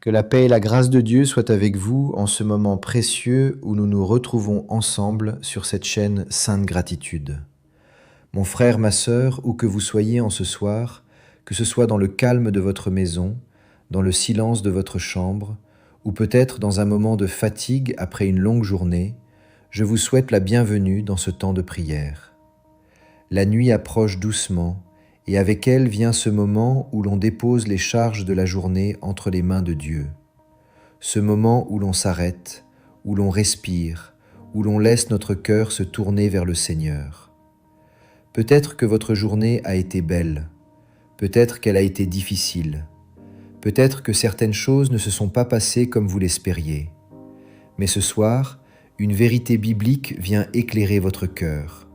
Que la paix et la grâce de Dieu soient avec vous en ce moment précieux où nous nous retrouvons ensemble sur cette chaîne Sainte Gratitude. Mon frère, ma sœur, où que vous soyez en ce soir, que ce soit dans le calme de votre maison, dans le silence de votre chambre, ou peut-être dans un moment de fatigue après une longue journée, je vous souhaite la bienvenue dans ce temps de prière. La nuit approche doucement, et avec elle vient ce moment où l'on dépose les charges de la journée entre les mains de Dieu. Ce moment où l'on s'arrête, où l'on respire, où l'on laisse notre cœur se tourner vers le Seigneur. Peut-être que votre journée a été belle, peut-être qu'elle a été difficile, peut-être que certaines choses ne se sont pas passées comme vous l'espériez. Mais ce soir, une vérité biblique vient éclairer votre cœur.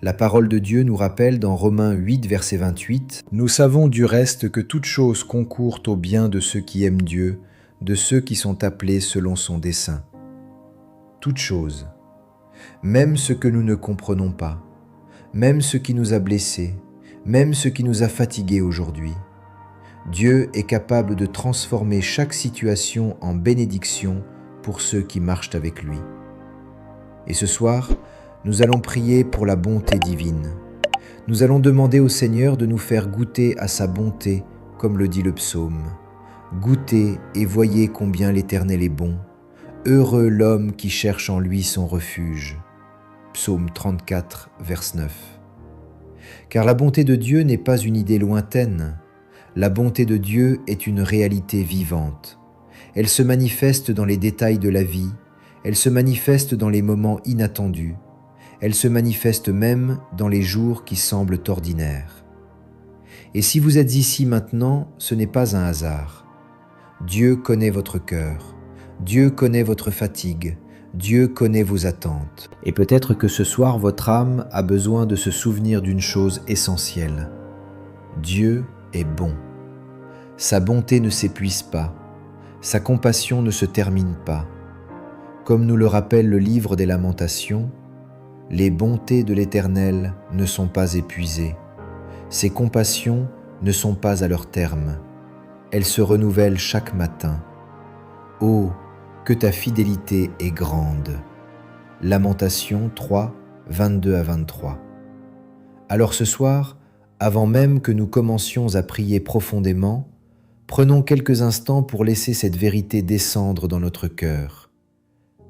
La parole de Dieu nous rappelle dans Romains 8, verset 28, « Nous savons du reste que toute chose concourt au bien de ceux qui aiment Dieu, de ceux qui sont appelés selon son dessein. » Toute chose, même ce que nous ne comprenons pas, même ce qui nous a blessés, même ce qui nous a fatigués aujourd'hui. Dieu est capable de transformer chaque situation en bénédiction pour ceux qui marchent avec lui. Et ce soir, nous allons prier pour la bonté divine. Nous allons demander au Seigneur de nous faire goûter à sa bonté, comme le dit le psaume. Goûtez et voyez combien l'Éternel est bon. Heureux l'homme qui cherche en lui son refuge. Psaume 34, vers 9. Car la bonté de Dieu n'est pas une idée lointaine. La bonté de Dieu est une réalité vivante. Elle se manifeste dans les détails de la vie, elle se manifeste dans les moments inattendus, elle se manifeste même dans les jours qui semblent ordinaires. Et si vous êtes ici maintenant, ce n'est pas un hasard. Dieu connaît votre cœur, Dieu connaît votre fatigue, Dieu connaît vos attentes. Et peut-être que ce soir, votre âme a besoin de se souvenir d'une chose essentielle. Dieu est bon. Sa bonté ne s'épuise pas, sa compassion ne se termine pas. Comme nous le rappelle le livre des Lamentations, les bontés de l'Éternel ne sont pas épuisées, ses compassions ne sont pas à leur terme, elles se renouvellent chaque matin. Oh, que ta fidélité est grande. Lamentations 3, 22 à 23. Alors ce soir, avant même que nous commencions à prier profondément, prenons quelques instants pour laisser cette vérité descendre dans notre cœur.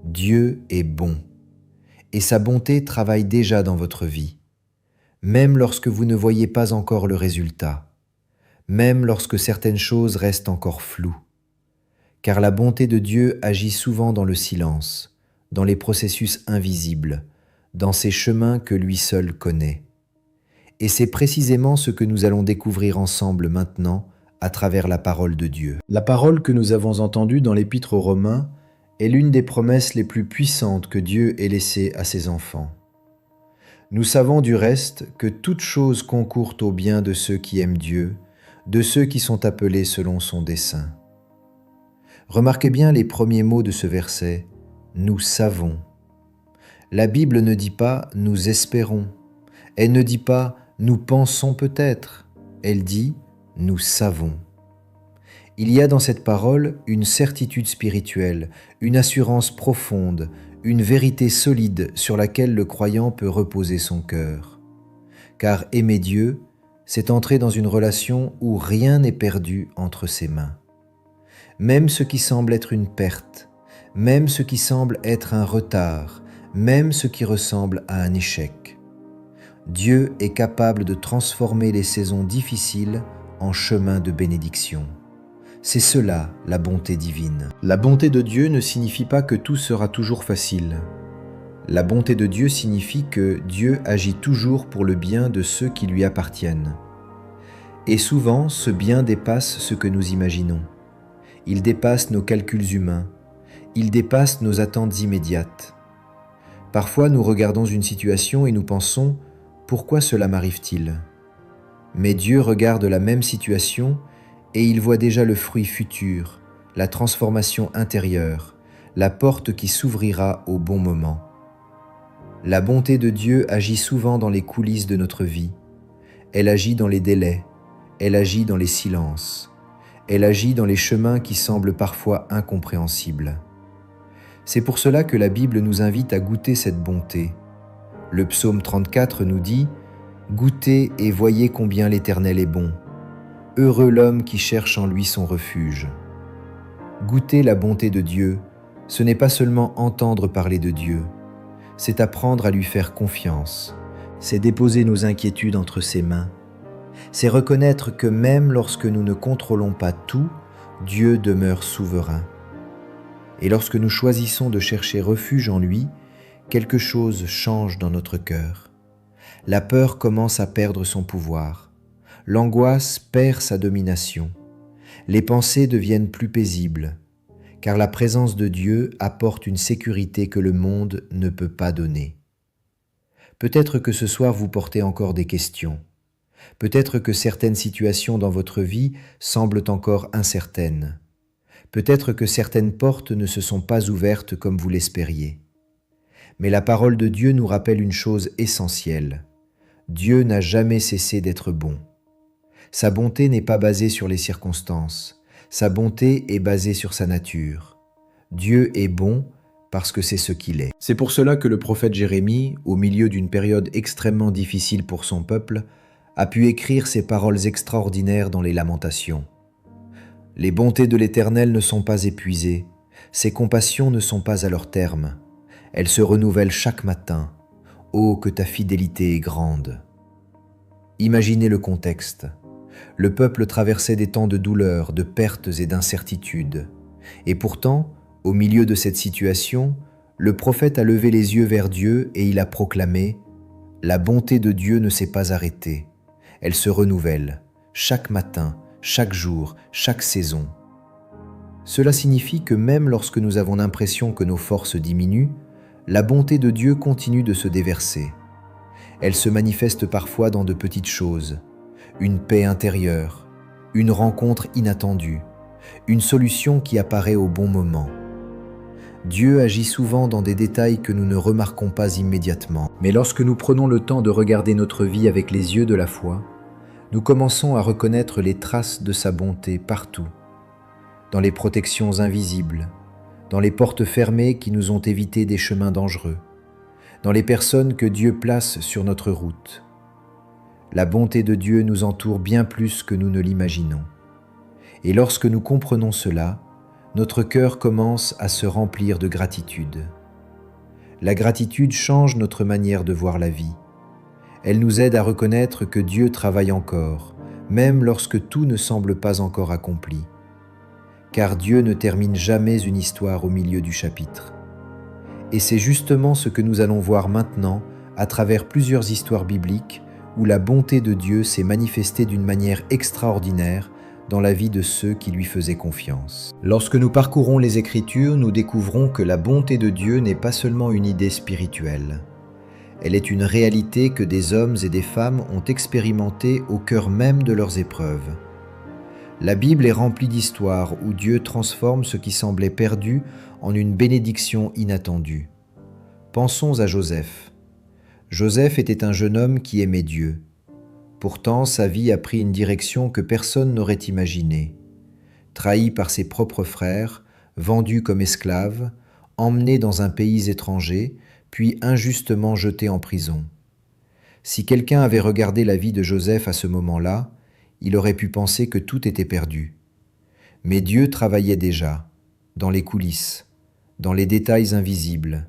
Dieu est bon. Et sa bonté travaille déjà dans votre vie, même lorsque vous ne voyez pas encore le résultat, même lorsque certaines choses restent encore floues. Car la bonté de Dieu agit souvent dans le silence, dans les processus invisibles, dans ces chemins que lui seul connaît. Et c'est précisément ce que nous allons découvrir ensemble maintenant à travers la parole de Dieu. La parole que nous avons entendue dans l'Épître aux Romains est l'une des promesses les plus puissantes que Dieu ait laissées à ses enfants. Nous savons du reste que toute chose concourt au bien de ceux qui aiment Dieu, de ceux qui sont appelés selon son dessein. Remarquez bien les premiers mots de ce verset, « Nous savons ». La Bible ne dit pas « nous espérons », elle ne dit pas « nous pensons peut-être », elle dit « nous savons ». Il y a dans cette parole une certitude spirituelle, une assurance profonde, une vérité solide sur laquelle le croyant peut reposer son cœur. Car aimer Dieu, c'est entrer dans une relation où rien n'est perdu entre ses mains. Même ce qui semble être une perte, même ce qui semble être un retard, même ce qui ressemble à un échec. Dieu est capable de transformer les saisons difficiles en chemin de bénédiction. C'est cela, la bonté divine. La bonté de Dieu ne signifie pas que tout sera toujours facile. La bonté de Dieu signifie que Dieu agit toujours pour le bien de ceux qui lui appartiennent. Et souvent, ce bien dépasse ce que nous imaginons. Il dépasse nos calculs humains. Il dépasse nos attentes immédiates. Parfois, nous regardons une situation et nous pensons « Pourquoi cela m'arrive-t-il » Mais Dieu regarde la même situation et il voit déjà le fruit futur, la transformation intérieure, la porte qui s'ouvrira au bon moment. La bonté de Dieu agit souvent dans les coulisses de notre vie. Elle agit dans les délais, elle agit dans les silences. Elle agit dans les chemins qui semblent parfois incompréhensibles. C'est pour cela que la Bible nous invite à goûter cette bonté. Le psaume 34 nous dit « Goûtez et voyez combien l'Éternel est bon. Heureux l'homme qui cherche en lui son refuge. » Goûter la bonté de Dieu, ce n'est pas seulement entendre parler de Dieu, c'est apprendre à lui faire confiance, c'est déposer nos inquiétudes entre ses mains, c'est reconnaître que même lorsque nous ne contrôlons pas tout, Dieu demeure souverain. Et lorsque nous choisissons de chercher refuge en lui, quelque chose change dans notre cœur. La peur commence à perdre son pouvoir, l'angoisse perd sa domination, les pensées deviennent plus paisibles, car la présence de Dieu apporte une sécurité que le monde ne peut pas donner. Peut-être que ce soir vous portez encore des questions. Peut-être que certaines situations dans votre vie semblent encore incertaines. Peut-être que certaines portes ne se sont pas ouvertes comme vous l'espériez. Mais la parole de Dieu nous rappelle une chose essentielle. Dieu n'a jamais cessé d'être bon. Sa bonté n'est pas basée sur les circonstances. Sa bonté est basée sur sa nature. Dieu est bon parce que c'est ce qu'il est. C'est pour cela que le prophète Jérémie, au milieu d'une période extrêmement difficile pour son peuple, a pu écrire ces paroles extraordinaires dans les Lamentations. Les bontés de l'Éternel ne sont pas épuisées, ses compassions ne sont pas à leur terme. Elles se renouvellent chaque matin. Oh, que ta fidélité est grande! Imaginez le contexte. Le peuple traversait des temps de douleur, de pertes et d'incertitudes. Et pourtant, au milieu de cette situation, le prophète a levé les yeux vers Dieu et il a proclamé « La bonté de Dieu ne s'est pas arrêtée. Elle se renouvelle, chaque matin, chaque jour, chaque saison. » Cela signifie que même lorsque nous avons l'impression que nos forces diminuent, la bonté de Dieu continue de se déverser. Elle se manifeste parfois dans de petites choses, une paix intérieure, une rencontre inattendue, une solution qui apparaît au bon moment. Dieu agit souvent dans des détails que nous ne remarquons pas immédiatement. Mais lorsque nous prenons le temps de regarder notre vie avec les yeux de la foi, nous commençons à reconnaître les traces de sa bonté partout, dans les protections invisibles, dans les portes fermées qui nous ont évité des chemins dangereux, dans les personnes que Dieu place sur notre route. La bonté de Dieu nous entoure bien plus que nous ne l'imaginons. Et lorsque nous comprenons cela, notre cœur commence à se remplir de gratitude. La gratitude change notre manière de voir la vie. Elle nous aide à reconnaître que Dieu travaille encore, même lorsque tout ne semble pas encore accompli. Car Dieu ne termine jamais une histoire au milieu du chapitre. Et c'est justement ce que nous allons voir maintenant à travers plusieurs histoires bibliques où la bonté de Dieu s'est manifestée d'une manière extraordinaire dans la vie de ceux qui lui faisaient confiance. Lorsque nous parcourons les Écritures, nous découvrons que la bonté de Dieu n'est pas seulement une idée spirituelle. Elle est une réalité que des hommes et des femmes ont expérimentée au cœur même de leurs épreuves. La Bible est remplie d'histoires où Dieu transforme ce qui semblait perdu en une bénédiction inattendue. Pensons à Joseph. Joseph était un jeune homme qui aimait Dieu. Pourtant, sa vie a pris une direction que personne n'aurait imaginée. Trahi par ses propres frères, vendu comme esclave, emmené dans un pays étranger, puis injustement jeté en prison. Si quelqu'un avait regardé la vie de Joseph à ce moment-là, il aurait pu penser que tout était perdu. Mais Dieu travaillait déjà, dans les coulisses, dans les détails invisibles,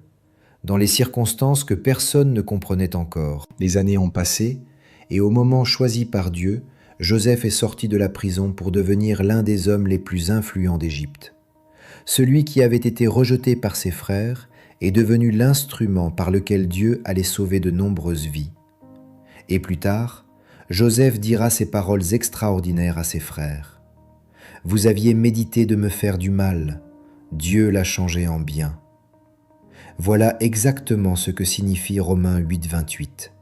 dans les circonstances que personne ne comprenait encore. Les années ont passé, et au moment choisi par Dieu, Joseph est sorti de la prison pour devenir l'un des hommes les plus influents d'Égypte. Celui qui avait été rejeté par ses frères est devenu l'instrument par lequel Dieu allait sauver de nombreuses vies. Et plus tard, Joseph dira ces paroles extraordinaires à ses frères. « Vous aviez médité de me faire du mal, Dieu l'a changé en bien. » Voilà exactement ce que signifie Romains 8, 28.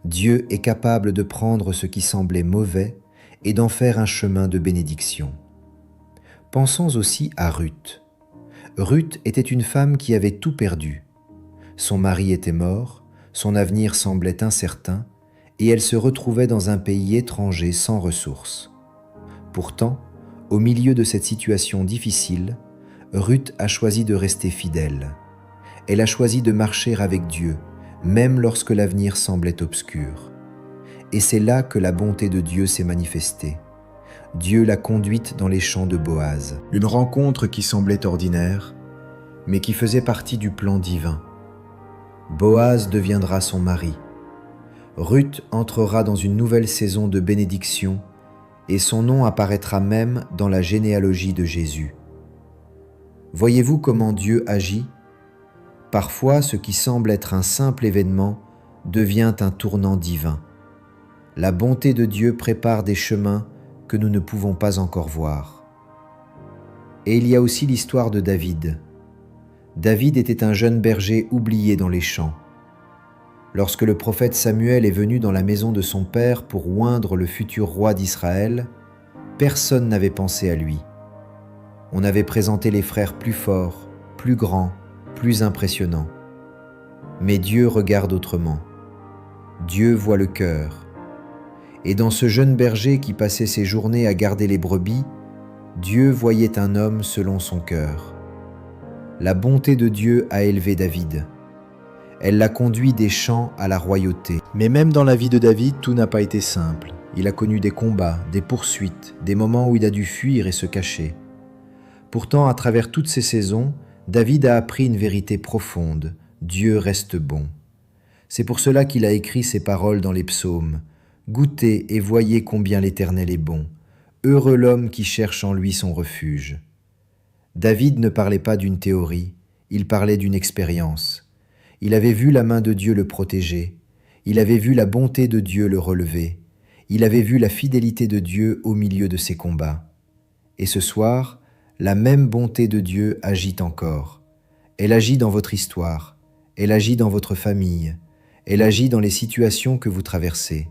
Dieu est capable de prendre ce qui semblait mauvais et d'en faire un chemin de bénédiction. Pensons aussi à Ruth. Ruth était une femme qui avait tout perdu. Son mari était mort, son avenir semblait incertain, et elle se retrouvait dans un pays étranger sans ressources. Pourtant, Au milieu de cette situation difficile, Ruth a choisi de rester fidèle. Elle a choisi de marcher avec Dieu, même lorsque l'avenir semblait obscur. Et c'est là que la bonté de Dieu s'est manifestée. Dieu l'a conduite dans les champs de Boaz. Une rencontre qui semblait ordinaire, mais qui faisait partie du plan divin. Boaz deviendra son mari. Ruth entrera dans une nouvelle saison de bénédiction et son nom apparaîtra même dans la généalogie de Jésus. Voyez-vous comment Dieu agit ? Parfois, ce qui semble être un simple événement devient un tournant divin. La bonté de Dieu prépare des chemins que nous ne pouvons pas encore voir. Et il y a aussi l'histoire de David. David était un jeune berger oublié dans les champs. Lorsque le prophète Samuel est venu dans la maison de son père pour oindre le futur roi d'Israël, personne n'avait pensé à lui. On avait présenté les frères plus forts, plus grands, plus impressionnants. Mais Dieu regarde autrement. Dieu voit le cœur. Et dans ce jeune berger qui passait ses journées à garder les brebis, Dieu voyait un homme selon son cœur. La bonté de Dieu a élevé David. Elle l'a conduit des champs à la royauté. Mais même dans la vie de David, tout n'a pas été simple. Il a connu des combats, des poursuites, des moments où il a dû fuir et se cacher. Pourtant, à travers toutes ces saisons, David a appris une vérité profonde. Dieu reste bon. C'est pour cela qu'il a écrit ces paroles dans les psaumes. « Goûtez et voyez combien l'Éternel est bon. Heureux l'homme qui cherche en lui son refuge. » David ne parlait pas d'une théorie, il parlait d'une expérience. Il avait vu la main de Dieu le protéger, il avait vu la bonté de Dieu le relever, il avait vu la fidélité de Dieu au milieu de ses combats. Et ce soir, la même bonté de Dieu agit encore. Elle agit dans votre histoire, elle agit dans votre famille, elle agit dans les situations que vous traversez.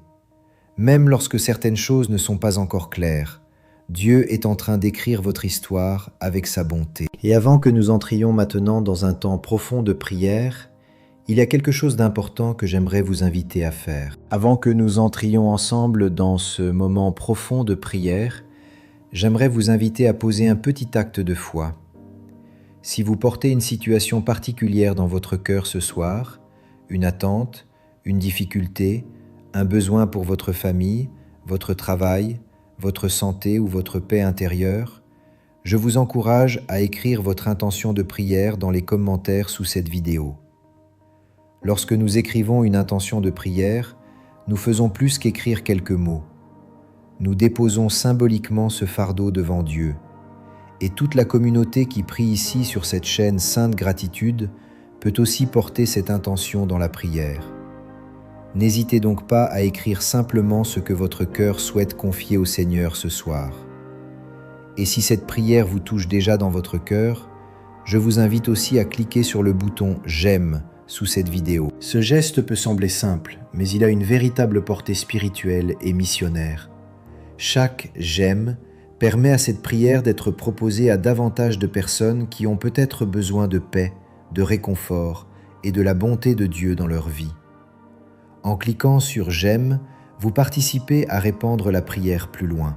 Même lorsque certaines choses ne sont pas encore claires, Dieu est en train d'écrire votre histoire avec sa bonté. Et avant que nous entrions maintenant dans un temps profond de prière, il y a quelque chose d'important que j'aimerais vous inviter à faire. Avant que nous entrions ensemble dans ce moment profond de prière, j'aimerais vous inviter à poser un petit acte de foi. Si vous portez une situation particulière dans votre cœur ce soir, une attente, une difficulté, un besoin pour votre famille, votre travail, votre santé ou votre paix intérieure, je vous encourage à écrire votre intention de prière dans les commentaires sous cette vidéo. Lorsque nous écrivons une intention de prière, nous faisons plus qu'écrire quelques mots. Nous déposons symboliquement ce fardeau devant Dieu. Et toute la communauté qui prie ici sur cette chaîne Sainte Gratitude peut aussi porter cette intention dans la prière. N'hésitez donc pas à écrire simplement ce que votre cœur souhaite confier au Seigneur ce soir. Et si cette prière vous touche déjà dans votre cœur, je vous invite aussi à cliquer sur le bouton « J'aime » sous cette vidéo. Ce geste peut sembler simple, mais il a une véritable portée spirituelle et missionnaire. Chaque « J'aime » permet à cette prière d'être proposée à davantage de personnes qui ont peut-être besoin de paix, de réconfort et de la bonté de Dieu dans leur vie. En cliquant sur « J'aime », vous participez à répandre la prière plus loin.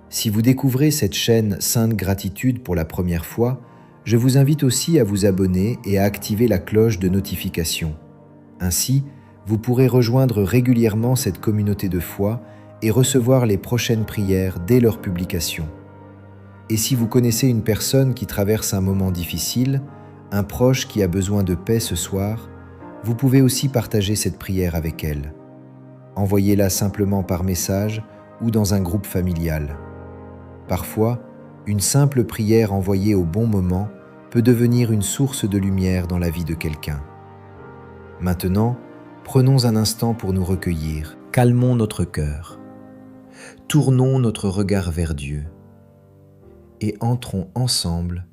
Si vous découvrez cette chaîne Sainte Gratitude pour la première fois, je vous invite aussi à vous abonner et à activer la cloche de notification. Ainsi, vous pourrez rejoindre régulièrement cette communauté de foi et recevoir les prochaines prières dès leur publication. Et si vous connaissez une personne qui traverse un moment difficile, un proche qui a besoin de paix ce soir, vous pouvez aussi partager cette prière avec elle. Envoyez-la simplement par message ou dans un groupe familial. Parfois, une simple prière envoyée au bon moment peut devenir une source de lumière dans la vie de quelqu'un. Maintenant, prenons un instant pour nous recueillir. Calmons notre cœur. Tournons notre regard vers Dieu et entrons ensemble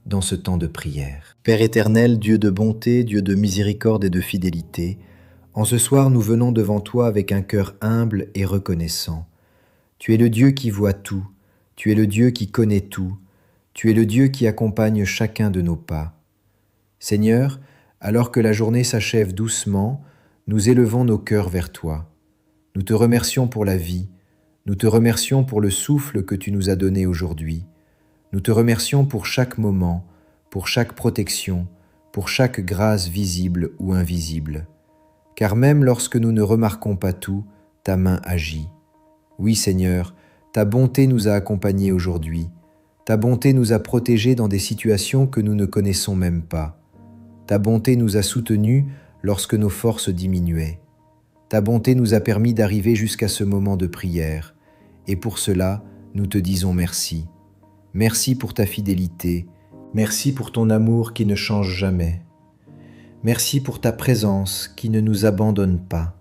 dans ce temps de prière. Père éternel, Dieu de bonté, Dieu de miséricorde et de fidélité, en ce soir nous venons devant toi avec un cœur humble et reconnaissant. Tu es le Dieu qui voit tout, tu es le Dieu qui connaît tout, tu es le Dieu qui accompagne chacun de nos pas. Seigneur, alors que la journée s'achève doucement, nous élevons nos cœurs vers toi. Nous te remercions pour la vie, Nous te remercions pour le souffle que tu nous as donné aujourd'hui. Nous te remercions pour chaque moment, pour chaque protection, pour chaque grâce visible ou invisible. Car même lorsque nous ne remarquons pas tout, ta main agit. Oui Seigneur, ta bonté nous a accompagnés aujourd'hui. Ta bonté nous a protégés dans des situations que nous ne connaissons même pas. Ta bonté nous a soutenus lorsque nos forces diminuaient. Ta bonté nous a permis d'arriver jusqu'à ce moment de prière. Et pour cela, nous te disons merci. Merci pour ta fidélité. Merci pour ton amour qui ne change jamais. Merci pour ta présence qui ne nous abandonne pas.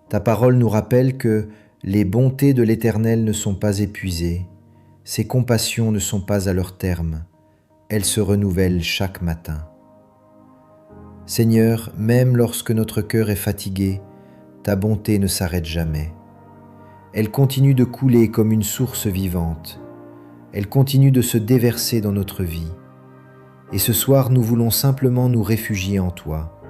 Ta parole nous rappelle que les bontés de l'Éternel ne sont pas épuisées, ses compassions ne sont pas à leur terme, elles se renouvellent chaque matin. Seigneur, même lorsque notre cœur est fatigué, ta bonté ne s'arrête jamais. Elle continue de couler comme une source vivante. Elle continue de se déverser dans notre vie. Et ce soir, nous voulons simplement nous réfugier en toi.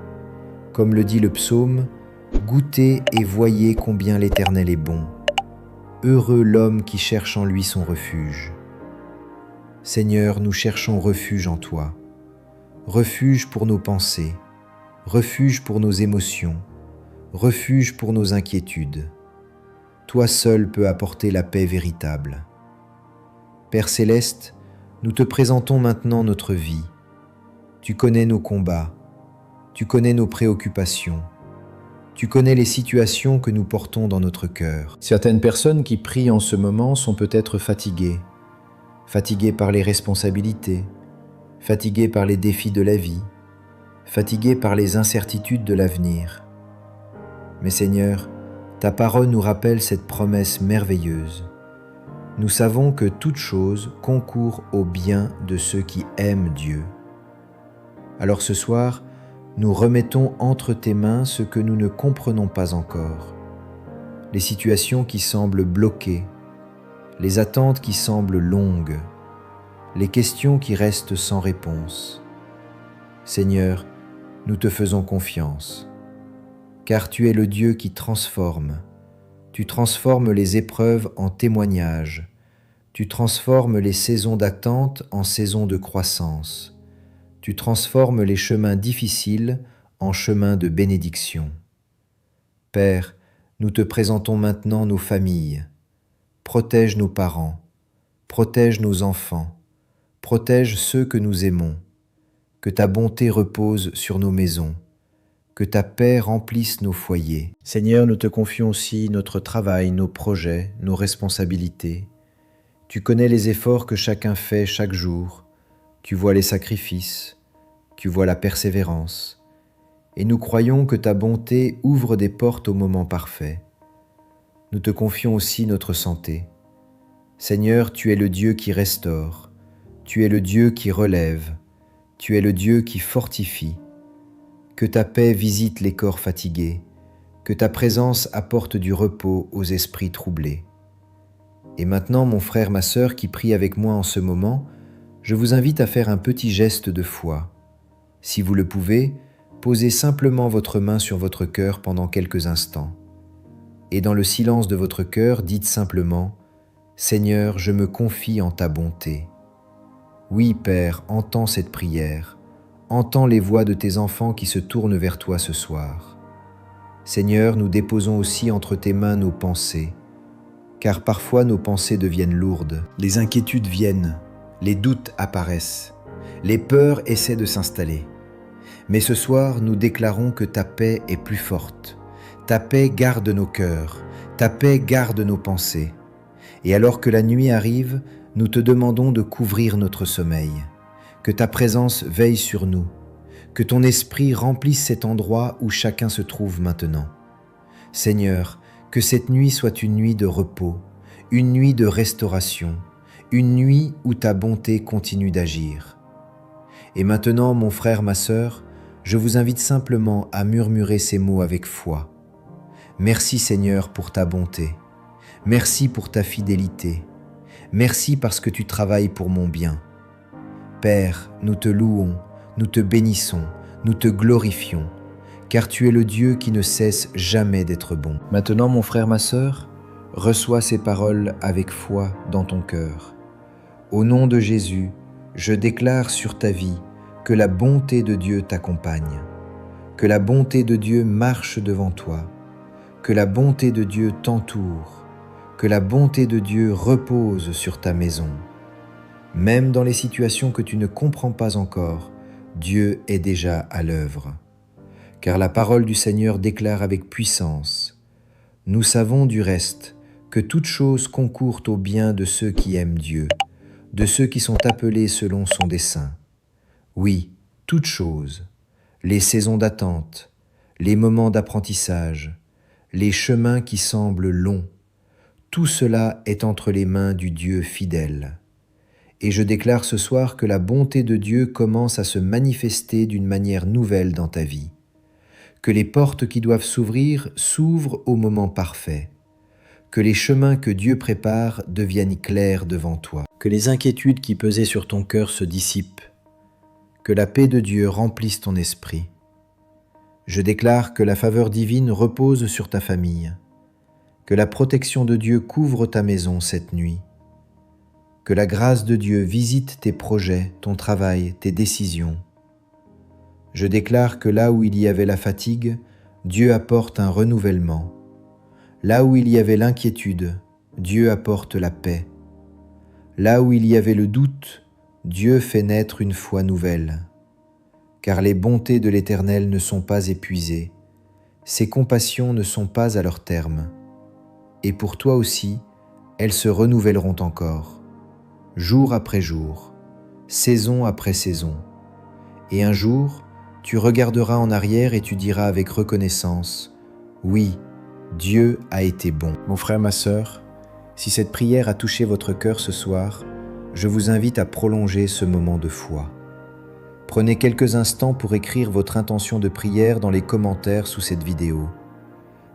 Comme le dit le psaume, « Goûtez et voyez combien l'Éternel est bon. Heureux l'homme qui cherche en lui son refuge. » Seigneur, nous cherchons refuge en toi. Refuge pour nos pensées, refuge pour nos émotions, refuge pour nos inquiétudes. Toi seul peux apporter la paix véritable. Père céleste, nous te présentons maintenant notre vie. Tu connais nos combats, tu connais nos préoccupations, tu connais les situations que nous portons dans notre cœur. Certaines personnes qui prient en ce moment sont peut-être fatiguées par les responsabilités, fatiguées par les défis de la vie, fatiguées par les incertitudes de l'avenir. Mais Seigneur, ta parole nous rappelle cette promesse merveilleuse. Nous savons que toute chose concourt au bien de ceux qui aiment Dieu. Alors ce soir, nous remettons entre tes mains ce que nous ne comprenons pas encore, les situations qui semblent bloquées, les attentes qui semblent longues, les questions qui restent sans réponse. Seigneur, nous te faisons confiance, car tu es le Dieu qui transforme. Tu transformes les épreuves en témoignages. Tu transformes les saisons d'attente en saisons de croissance. Tu transformes les chemins difficiles en chemins de bénédiction. Père, nous te présentons maintenant nos familles. Protège nos parents, protège nos enfants, protège ceux que nous aimons. Que ta bonté repose sur nos maisons. Que ta paix remplisse nos foyers. Seigneur, nous te confions aussi notre travail, nos projets, nos responsabilités. Tu connais les efforts que chacun fait chaque jour. Tu vois les sacrifices, tu vois la persévérance. Et nous croyons que ta bonté ouvre des portes au moment parfait. Nous te confions aussi notre santé. Seigneur, tu es le Dieu qui restaure. Tu es le Dieu qui relève. Tu es le Dieu qui fortifie. Que ta paix visite les corps fatigués, que ta présence apporte du repos aux esprits troublés. Et maintenant, mon frère, ma sœur qui prie avec moi en ce moment, je vous invite à faire un petit geste de foi. Si vous le pouvez, posez simplement votre main sur votre cœur pendant quelques instants. Et dans le silence de votre cœur, dites simplement « Seigneur, je me confie en ta bonté. » Oui, Père, entends cette prière. Entends les voix de tes enfants qui se tournent vers toi ce soir. Seigneur, nous déposons aussi entre tes mains nos pensées, car parfois nos pensées deviennent lourdes, les inquiétudes viennent, les doutes apparaissent, les peurs essaient de s'installer. Mais ce soir, nous déclarons que ta paix est plus forte, ta paix garde nos cœurs, ta paix garde nos pensées. Et alors que la nuit arrive, nous te demandons de couvrir notre sommeil. Que ta présence veille sur nous, que ton esprit remplisse cet endroit où chacun se trouve maintenant. Seigneur, que cette nuit soit une nuit de repos, une nuit de restauration, une nuit où ta bonté continue d'agir. Et maintenant, mon frère, ma sœur, je vous invite simplement à murmurer ces mots avec foi. Merci Seigneur pour ta bonté, merci pour ta fidélité, merci parce que tu travailles pour mon bien. Père, nous te louons, nous te bénissons, nous te glorifions, car tu es le Dieu qui ne cesse jamais d'être bon. Maintenant, mon frère, ma sœur, Reçois ces paroles avec foi dans ton cœur. Au nom de Jésus, je déclare sur ta vie que la bonté de Dieu t'accompagne, que la bonté de Dieu marche devant toi, que la bonté de Dieu t'entoure, que la bonté de Dieu repose sur ta maison. Même dans les situations que tu ne comprends pas encore, Dieu est déjà à l'œuvre. Car la parole du Seigneur déclare avec puissance: « Nous savons du reste que toute chose concourt au bien de ceux qui aiment Dieu, de ceux qui sont appelés selon son dessein. » Oui, toute chose, les saisons d'attente, les moments d'apprentissage, les chemins qui semblent longs, tout cela est entre les mains du Dieu fidèle. Et je déclare ce soir que la bonté de Dieu commence à se manifester d'une manière nouvelle dans ta vie, que les portes qui doivent s'ouvrir s'ouvrent au moment parfait, que les chemins que Dieu prépare deviennent clairs devant toi, que les inquiétudes qui pesaient sur ton cœur se dissipent, que la paix de Dieu remplisse ton esprit. Je déclare que la faveur divine repose sur ta famille, que la protection de Dieu couvre ta maison cette nuit, que la grâce de Dieu visite tes projets, ton travail, tes décisions. Je déclare que là où il y avait la fatigue, Dieu apporte un renouvellement. Là où il y avait l'inquiétude, Dieu apporte la paix. Là où il y avait le doute, Dieu fait naître une foi nouvelle. Car les bontés de l'Éternel ne sont pas épuisées, ses compassions ne sont pas à leur terme. Et pour toi aussi, elles se renouvelleront encore, jour après jour, saison après saison. Et un jour, tu regarderas en arrière et tu diras avec reconnaissance: « Oui, Dieu a été bon. » Mon frère, ma sœur, si cette prière a touché votre cœur ce soir, je vous invite à prolonger ce moment de foi. Prenez quelques instants pour écrire votre intention de prière dans les commentaires sous cette vidéo.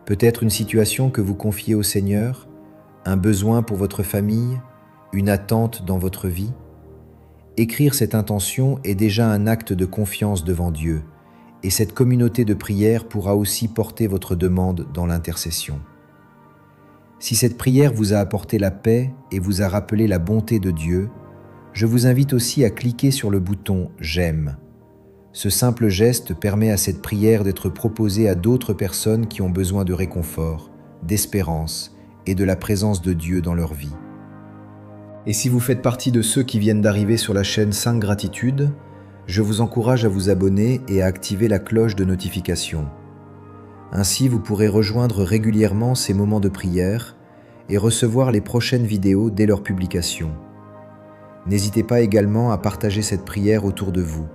Peut-être une situation que vous confiez au Seigneur, un besoin pour votre famille, une attente dans votre vie. Écrire cette intention est déjà un acte de confiance devant Dieu, et cette communauté de prière pourra aussi porter votre demande dans l'intercession. Si cette prière vous a apporté la paix et vous a rappelé la bonté de Dieu, je vous invite aussi à cliquer sur le bouton « J'aime ». Ce simple geste permet à cette prière d'être proposée à d'autres personnes qui ont besoin de réconfort, d'espérance et de la présence de Dieu dans leur vie. Et si vous faites partie de ceux qui viennent d'arriver sur la chaîne 5 Gratitude, je vous encourage à vous abonner et à activer la cloche de notification. Ainsi, vous pourrez rejoindre régulièrement ces moments de prière et recevoir les prochaines vidéos dès leur publication. N'hésitez pas également à partager cette prière autour de vous.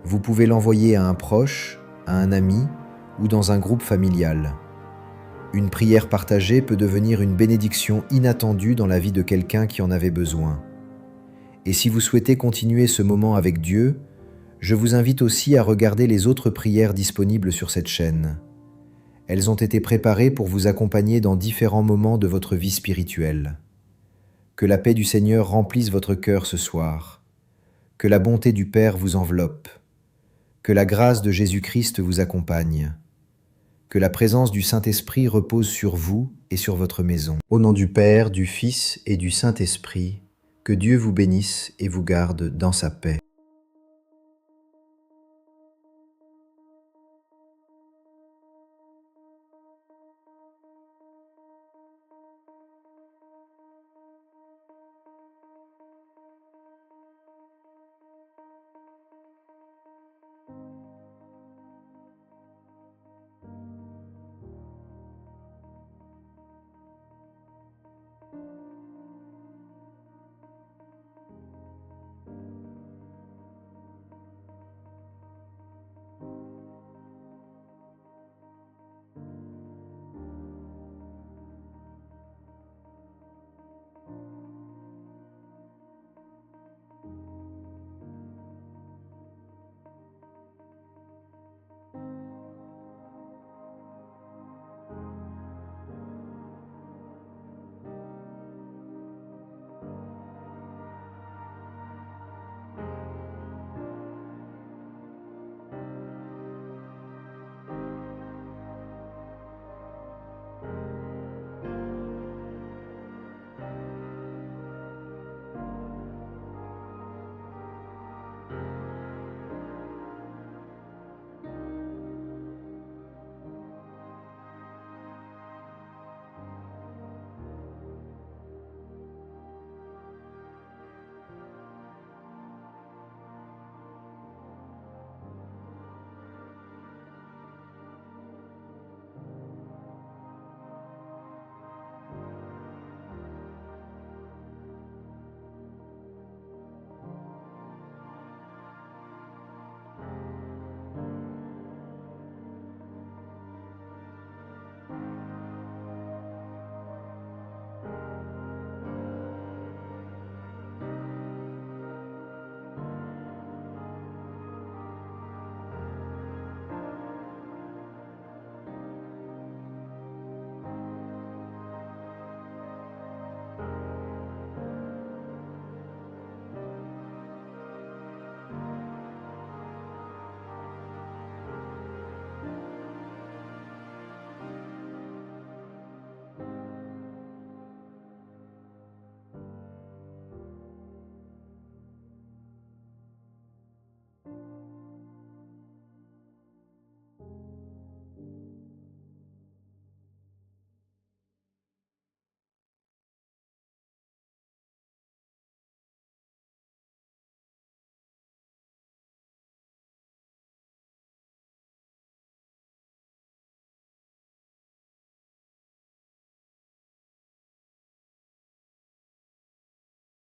Vous pouvez l'envoyer à un proche, à un ami ou dans un groupe familial. Une prière partagée peut devenir une bénédiction inattendue dans la vie de quelqu'un qui en avait besoin. Et si vous souhaitez continuer ce moment avec Dieu, je vous invite aussi à regarder les autres prières disponibles sur cette chaîne. Elles ont été préparées pour vous accompagner dans différents moments de votre vie spirituelle. Que la paix du Seigneur remplisse votre cœur ce soir. Que la bonté du Père vous enveloppe. Que la grâce de Jésus-Christ vous accompagne. Que la présence du Saint-Esprit repose sur vous et sur votre maison. Au nom du Père, du Fils et du Saint-Esprit, que Dieu vous bénisse et vous garde dans sa paix.